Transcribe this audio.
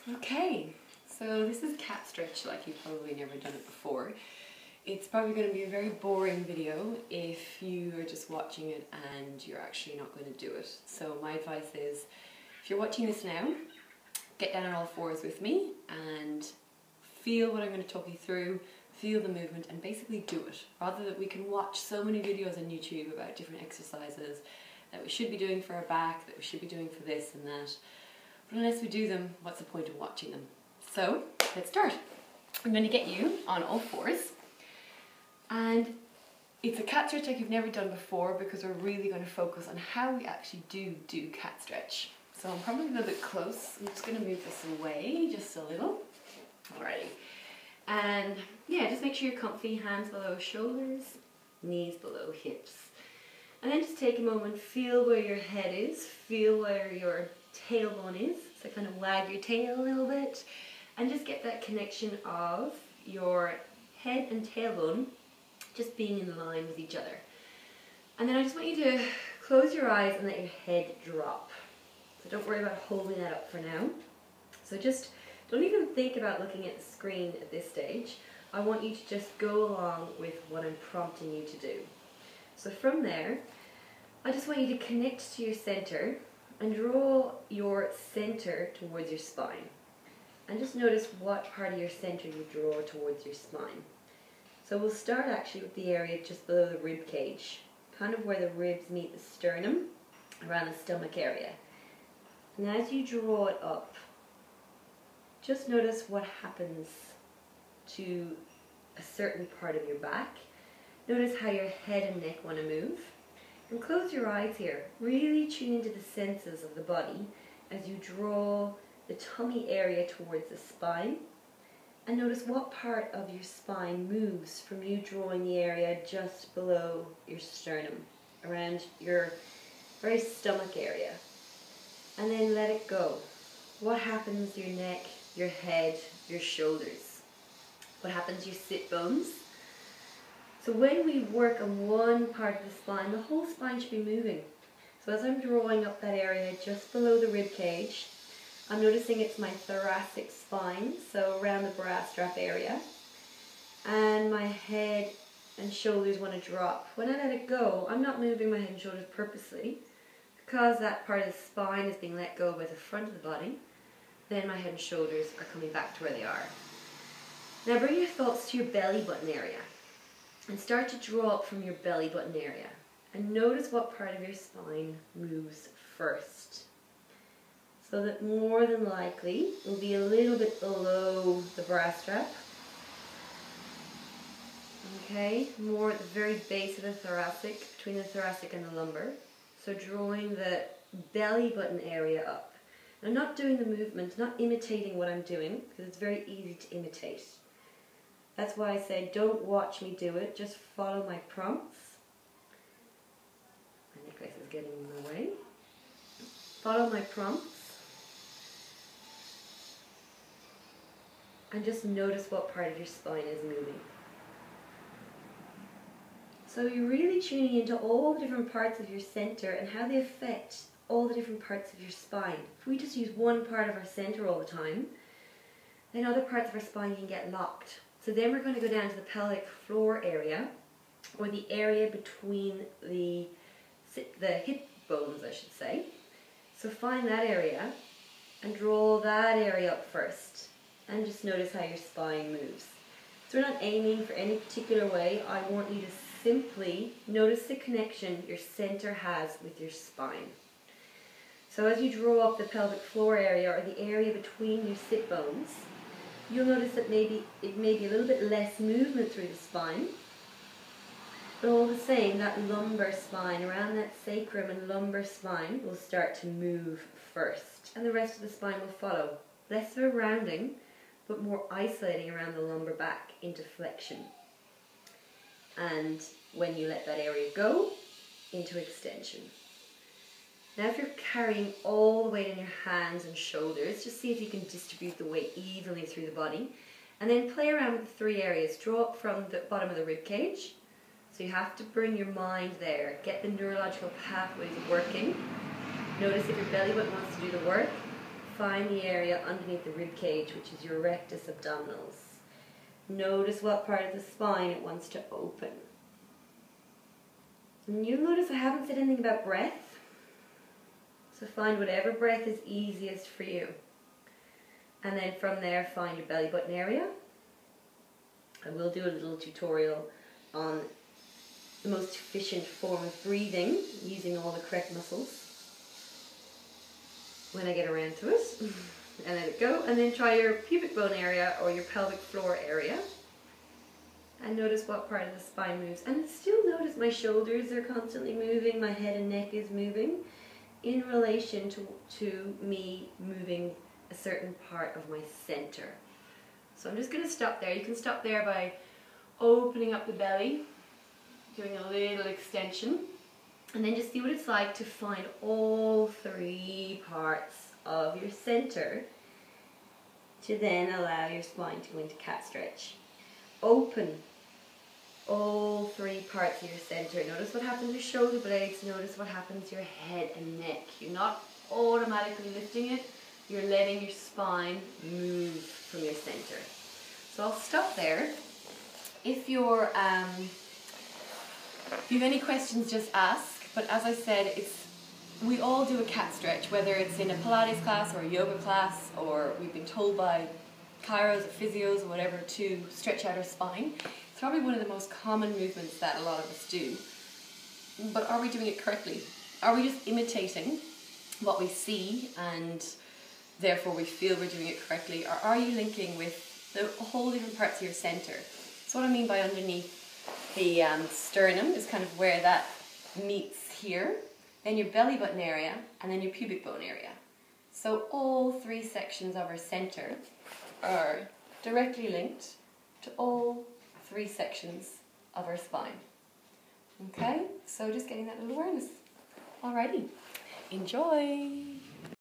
Okay, so this is cat stretch like you've probably never done it before. It's probably going to be a very boring video if you are just watching it and you're actually not going to do it. So my advice is, if you're watching this now, get down on all fours with me and feel what I'm going to talk you through, feel the movement and basically do it. Rather than we can watch so many videos on YouTube about different exercises that we should be doing for our back, that we should be doing for this and that. But unless we do them, what's the point of watching them? So, let's start. I'm going to get you on all fours. And it's a cat stretch like you've never done before because we're really going to focus on how we actually do cat stretch. So I'm probably a little bit close. I'm just going to move this away just a little. Alrighty. And yeah, just make sure you're comfy, hands below shoulders, knees below hips. And then just take a moment, feel where your head is, feel where your tailbone is. So kind of wag your tail a little bit and just get that connection of your head and tailbone just being in line with each other. And then I just want you to close your eyes and let your head drop. So don't worry about holding that up for now. So just don't even think about looking at the screen at this stage. I want you to just go along with what I'm prompting you to do. So from there, I just want you to connect to your center and draw your center towards your spine. And just notice what part of your center you draw towards your spine. So we'll start actually with the area just below the rib cage, kind of where the ribs meet the sternum, around the stomach area. And as you draw it up, just notice what happens to a certain part of your back. Notice how your head and neck want to move. And close your eyes here. Really tune into the senses of the body as you draw the tummy area towards the spine. And notice what part of your spine moves from you drawing the area just below your sternum, around your very stomach area. And then let it go. What happens to your neck, your head, your shoulders? What happens to your sit bones? So when we work on one part of the spine, the whole spine should be moving. So as I'm drawing up that area just below the rib cage, I'm noticing it's my thoracic spine, so around the bra strap area. And my head and shoulders want to drop. When I let it go, I'm not moving my head and shoulders purposely. Because that part of the spine is being let go by the front of the body, then my head and shoulders are coming back to where they are. Now bring your thoughts to your belly button area. And start to draw up from your belly button area. And notice what part of your spine moves first. So that more than likely it will be a little bit below the bra strap. Okay, more at the very base of the thoracic, between the thoracic and the lumbar. So drawing the belly button area up. I'm not doing the movement, not imitating what I'm doing, because it's very easy to imitate. That's why I say don't watch me do it, just follow my prompts. My necklace is getting in the way. Follow my prompts. And just notice what part of your spine is moving. So you're really tuning into all the different parts of your center and how they affect all the different parts of your spine. If we just use one part of our center all the time, then other parts of our spine can get locked. So then we're going to go down to the pelvic floor area, or the area between the hip bones, I should say. So find that area and draw that area up first. And just notice how your spine moves. So we're not aiming for any particular way. I want you to simply notice the connection your center has with your spine. So as you draw up the pelvic floor area, or the area between your sit bones, you'll notice that it may be a little bit less movement through the spine, but all the same, that lumbar spine, around that sacrum and lumbar spine, will start to move first, and the rest of the spine will follow. Less of a rounding, but more isolating around the lumbar back into flexion. And when you let that area go, into extension. Now if you're carrying all the weight in your hands and shoulders, just see if you can distribute the weight evenly through the body. And then play around with the three areas. Draw up from the bottom of the rib cage. So you have to bring your mind there. Get the neurological pathways working. Notice if your belly button wants to do the work. find the area underneath the rib cage, which is your rectus abdominis. Notice what part of the spine it wants to open. And you'll notice I haven't said anything about breath. So find whatever breath is easiest for you. And then from there, find your belly button area. I will do a little tutorial on the most efficient form of breathing using all the correct muscles when I get around to it. And let it go. And then try your pubic bone area or your pelvic floor area. And notice what part of the spine moves. And still notice my shoulders are constantly moving, my head and neck is moving in relation to me moving a certain part of my center. So I'm just going to stop there. You can stop there by opening up the belly, doing a little extension, and then just see what it's like to find all three parts of your center to then allow your spine to go into cat stretch. Open all three parts of your center. Notice what happens to your shoulder blades. Notice what happens to your head and neck. You're not automatically lifting it. You're letting your spine move from your center. So I'll stop there. If you have any questions, just ask. But as I said, we all do a cat stretch, whether it's in a Pilates class or a yoga class, or we've been told by chiros or physios or whatever to stretch out our spine. It's probably one of the most common movements that a lot of us do. But are we doing it correctly? Are we just imitating what we see and therefore we feel we're doing it correctly? Or are you linking with the whole different parts of your center? So what I mean by underneath the sternum is kind of where that meets here, then your belly button area, and then your pubic bone area. So all three sections of our center are directly linked to all three sections of our spine. Okay, so just getting that little awareness. Alrighty, enjoy!